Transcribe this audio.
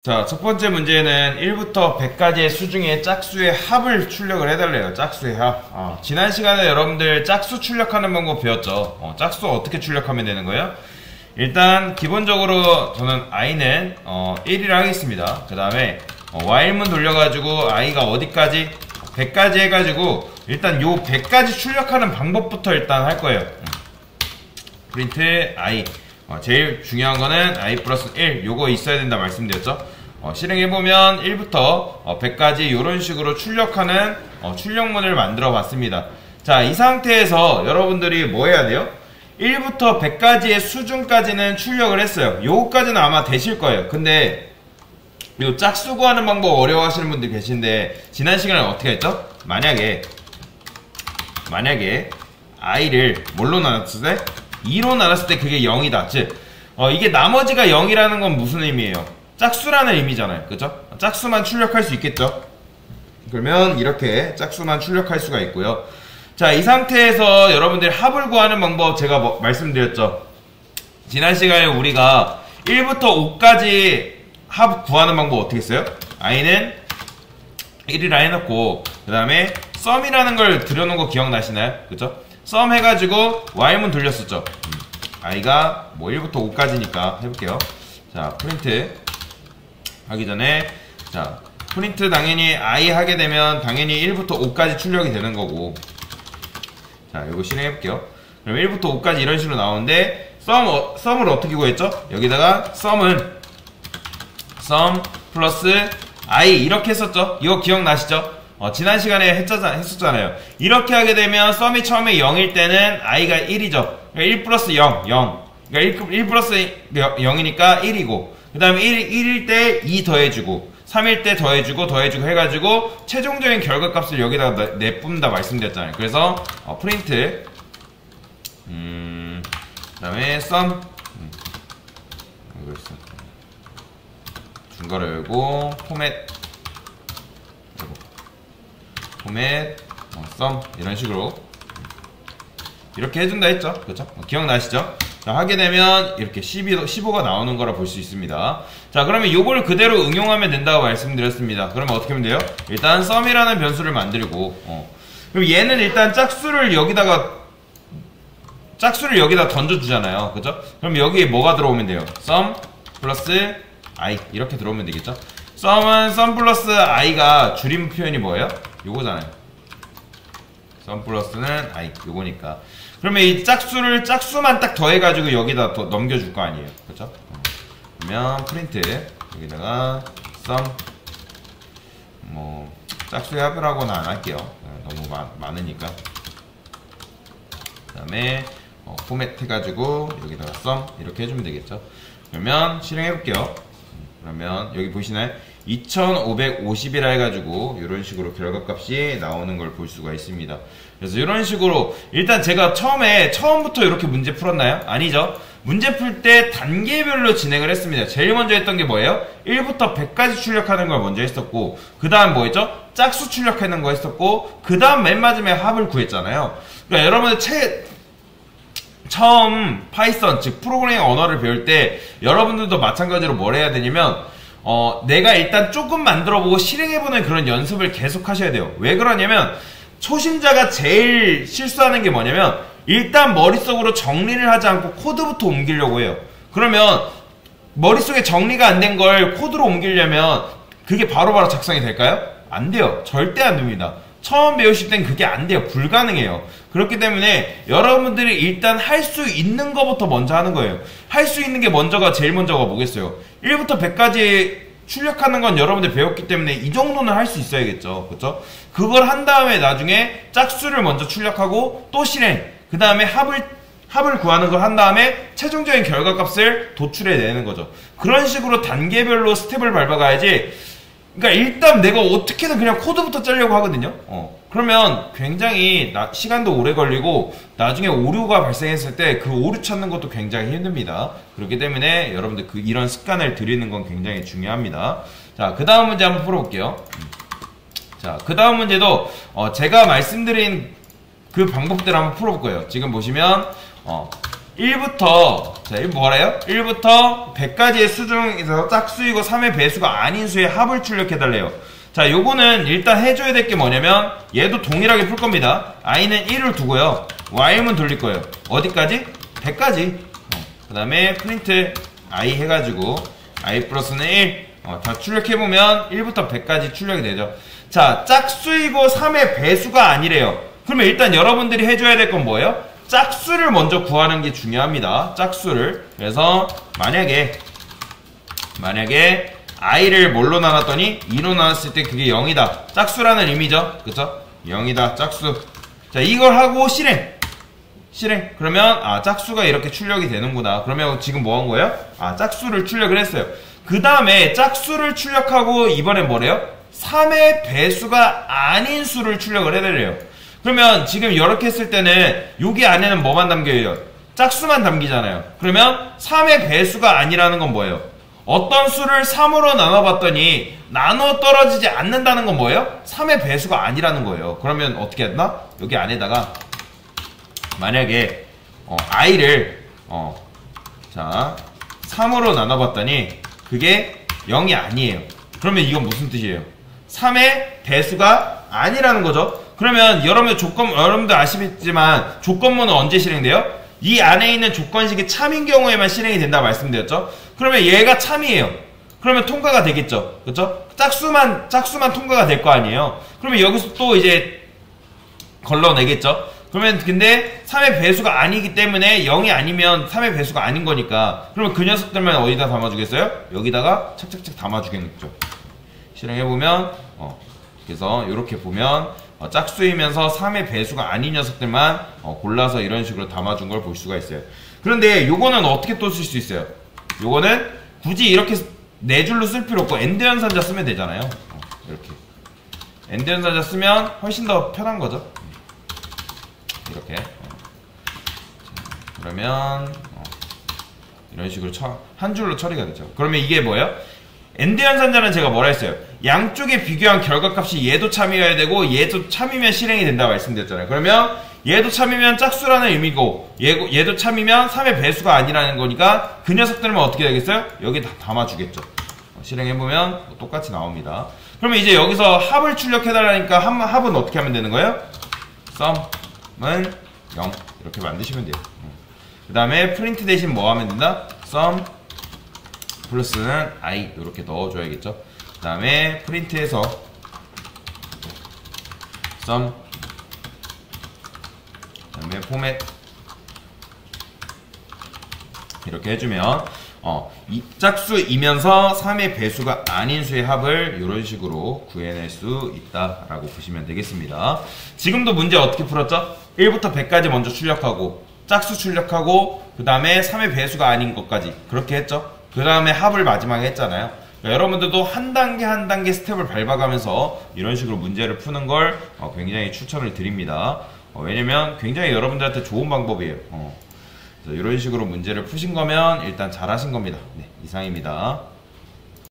자, 첫 번째 문제는 1부터 100까지의 수 중에 짝수의 합을 출력을 해달래요. 짝수의 합. 지난 시간에 여러분들 짝수 출력하는 방법 배웠죠. 짝수 어떻게 출력하면 되는 거예요? 일단 기본적으로 저는 i는 1이라 하겠습니다. 그 다음에 while문 돌려가지고 i가 어디까지? 100까지 해가지고 일단 요 100까지 출력하는 방법부터 일단 할 거예요. 프린트 i. 제일 중요한 거는 i 플러스 1 요거 있어야 된다 말씀드렸죠. 실행해보면 1부터 100까지 이런 식으로 출력하는 출력문을 만들어 봤습니다. 자, 이 상태에서 여러분들이 뭐 해야 돼요? 1부터 100까지의 수준까지는 출력을 했어요. 요거까지는 아마 되실 거예요. 근데 요 짝수 구하는 방법 어려워하시는 분들 계신데 지난 시간에 어떻게 했죠? 만약에 i를 뭘로 나눴을 때? 2로 나눴을 때 그게 0이다. 즉 이게 나머지가 0이라는 건 무슨 의미예요? 짝수라는 의미잖아요. 그죠? 짝수만 출력할 수 있겠죠? 그러면 이렇게 짝수만 출력할 수가 있고요. 자, 이 상태에서 여러분들이 합을 구하는 방법 제가 말씀드렸죠. 지난 시간에 우리가 1부터 5까지 합 구하는 방법 어떻게 했어요? i는 1이라 해놓고 그 다음에 sum이라는 걸 들여놓은 거 기억나시나요? 그죠? sum 해가지고 while문 돌렸었죠. i가 뭐 1부터 5까지니까 해볼게요. 자, 프린트 하기 전에 자, 프린트 당연히 i 하게 되면 당연히 1부터 5까지 출력이 되는 거고, 자, 이거 실행해볼게요. 그럼 1부터 5까지 이런 식으로 나오는데 sum을 어떻게 구했죠? 여기다가 sum 플러스 i 이렇게 했었죠? 이거 기억나시죠? 지난 시간에 했었잖아요. 이렇게 하게 되면 sum이 처음에 0일 때는 i가 1이죠. 그러니까 1 플러스 0, 0. 그러니까 1 플러스 0이니까 1이고, 그 다음에 1일 때 2 더해주고, 3일 때 더해주고 해가지고 최종적인 결과값을 여기다가 내뿜는다 말씀드렸잖아요. 그래서 프린트 그 다음에 sum 이거 있어. 중괄호 열고 포맷 sum 이런 식으로 이렇게 해준다 했죠. 그렇죠? 기억나시죠? 자, 하게 되면 이렇게 15가 나오는 거라 볼 수 있습니다. 자, 그러면 요걸 그대로 응용하면 된다고 말씀드렸습니다. 그러면 어떻게 하면 돼요? 일단 sum이라는 변수를 만들고 그럼 얘는 일단 짝수를 여기다 던져주잖아요. 그죠? 그럼 여기에 뭐가 들어오면 돼요? sum 플러스 i 이렇게 들어오면 되겠죠? sum은 sum 플러스 i가 줄임 표현이 뭐예요? 요거잖아요. sum 플러스는 i 요거니까. 그러면 이 짝수만 딱 더해가지고 여기다 더 넘겨줄 거 아니에요. 그쵸? 그러면 프린트 여기다가 sum 뭐 짝수의 합이라고는 안 할게요. 너무 많으니까. 그 다음에 포맷 해가지고 여기다가 sum 이렇게 해주면 되겠죠. 그러면 실행해볼게요. 그러면 여기 보시나요? 2550이라 해가지고 이런 식으로 결과값이 나오는 걸 볼 수가 있습니다. 그래서 이런 식으로 일단 제가 처음부터 이렇게 문제 풀었나요? 아니죠. 문제 풀 때 단계별로 진행을 했습니다. 제일 먼저 했던 게 뭐예요? 1부터 100까지 출력하는 걸 먼저 했었고, 그 다음 뭐 했죠? 짝수 출력하는 거 했었고, 그 다음 맨 마지막에 합을 구했잖아요. 그러니까 여러분들 처음 파이썬 즉 프로그래밍 언어를 배울 때 여러분들도 마찬가지로 뭘 해야 되냐면 내가 일단 조금 만들어보고 실행해보는 그런 연습을 계속 하셔야 돼요. 왜 그러냐면 초심자가 제일 실수하는 게 뭐냐면 일단 머릿속으로 정리를 하지 않고 코드부터 옮기려고 해요. 그러면 머릿속에 정리가 안 된 걸 코드로 옮기려면 그게 바로바로 작성이 될까요? 안 돼요. 절대 안 됩니다. 처음 배우실 땐 그게 안 돼요. 불가능해요. 그렇기 때문에 여러분들이 일단 할 수 있는 것부터 먼저 하는 거예요. 할 수 있는 게 제일 먼저가 뭐겠어요? 1부터 100까지 출력하는 건 여러분들 배웠기 때문에 이 정도는 할 수 있어야겠죠. 그쵸? 그걸 한 다음에 나중에 짝수를 먼저 출력하고 또 실행. 그 다음에 합을 구하는 걸 한 다음에 최종적인 결과값을 도출해내는 거죠. 그런 식으로 단계별로 스텝을 밟아가야지. 그러니까 일단 내가 어떻게든 그냥 코드부터 짜려고 하거든요. 그러면 굉장히 시간도 오래 걸리고 나중에 오류가 발생했을 때 그 오류 찾는 것도 굉장히 힘듭니다. 그렇기 때문에 여러분들 이런 습관을 들이는 건 굉장히 중요합니다. 자, 그 다음 문제 한번 풀어볼게요. 자, 그 다음 문제도 제가 말씀드린 그 방법대로 한번 풀어볼 거예요. 지금 보시면 1부터 자, 이 뭐래요? 1부터 100까지의 수 중에서 짝수이고 3의 배수가 아닌 수의 합을 출력해달래요. 자, 요거는 일단 해줘야 될 게 뭐냐면 얘도 동일하게 풀 겁니다. i는 1을 두고요. while문 돌릴 거예요. 어디까지? 100까지. 그 다음에 프린트 i 해가지고 i 플러스는 1 다 출력해보면 1부터 100까지 출력이 되죠. 자, 짝수이고 3의 배수가 아니래요. 그러면 일단 여러분들이 해줘야 될 건 뭐예요? 짝수를 먼저 구하는 게 중요합니다. 짝수를. 그래서 만약에 i를 뭘로 나눴더니 2로 나눴을 때 그게 0이다. 짝수라는 의미죠. 그쵸? 0이다. 짝수. 자, 이걸 하고 실행. 그러면 짝수가 이렇게 출력이 되는구나. 그러면 지금 뭐 한 거예요? 짝수를 출력을 했어요. 그 다음에 짝수를 출력하고 이번엔 뭐래요? 3의 배수가 아닌 수를 출력을 해달래요. 그러면 지금 이렇게 했을 때는 여기 안에는 뭐만 담겨요? 짝수만 담기잖아요. 그러면 3의 배수가 아니라는 건 뭐예요? 어떤 수를 3으로 나눠봤더니 나눠 떨어지지 않는다는 건 뭐예요? 3의 배수가 아니라는 거예요. 그러면 어떻게 했나? 여기 안에다가 만약에 i를 자 3으로 나눠봤더니 그게 0이 아니에요. 그러면 이건 무슨 뜻이에요? 3의 배수가 아니라는 거죠. 그러면 여러분들 아시겠지만 조건문은 언제 실행돼요? 이 안에 있는 조건식이 참인 경우에만 실행이 된다 말씀드렸죠. 그러면 얘가 참이에요. 그러면 통과가 되겠죠. 그렇죠? 짝수만 통과가 될 거 아니에요. 그러면 여기서 또 이제 걸러내겠죠. 그러면 근데 3의 배수가 아니기 때문에 0이 아니면 3의 배수가 아닌 거니까 그러면 그 녀석들만 어디다 담아주겠어요? 여기다가 착착착 담아주겠죠. 실행해보면 그래서 이렇게 보면 짝수이면서 3의 배수가 아닌 녀석들만 골라서 이런 식으로 담아준 걸 볼 수가 있어요. 그런데 요거는 어떻게 또 쓸 수 있어요? 요거는 굳이 이렇게 네 줄로 쓸 필요 없고 엔드 연산자 쓰면 되잖아요. 이렇게 엔드 연산자 쓰면 훨씬 더 편한 거죠. 이렇게 그러면 이런 식으로 한 줄로 처리가 되죠. 그러면 이게 뭐예요? 엔드 연산자는 제가 뭐라 했어요? 양쪽에 비교한 결과값이 얘도 참이어야 되고 얘도 참이면 실행이 된다 말씀드렸잖아요. 그러면 얘도 참이면 짝수라는 의미고 얘도 참이면 3의 배수가 아니라는 거니까 그 녀석들은 어떻게 되겠어요? 여기 다 담아주겠죠. 실행해보면 똑같이 나옵니다. 그러면 이제 여기서 합을 출력해달라니까 합은 어떻게 하면 되는 거예요? 썸은 0 이렇게 만드시면 돼요. 그 다음에 프린트 대신 뭐 하면 된다? 썸 플러스는 i 이렇게 넣어줘야겠죠. 그 다음에 프린트해서 썸 그 다음에 포맷 이렇게 해주면 이 짝수이면서 3의 배수가 아닌 수의 합을 이런 식으로 구해낼 수 있다라고 보시면 되겠습니다. 지금도 문제 어떻게 풀었죠? 1부터 100까지 먼저 출력하고 짝수 출력하고 그 다음에 3의 배수가 아닌 것까지 그렇게 했죠. 그 다음에 합을 마지막에 했잖아요. 그러니까 여러분들도 한 단계 한 단계 스텝을 밟아가면서 이런 식으로 문제를 푸는 걸 굉장히 추천을 드립니다. 왜냐면 굉장히 여러분들한테 좋은 방법이에요. 이런 식으로 문제를 푸신 거면 일단 잘하신 겁니다. 네, 이상입니다.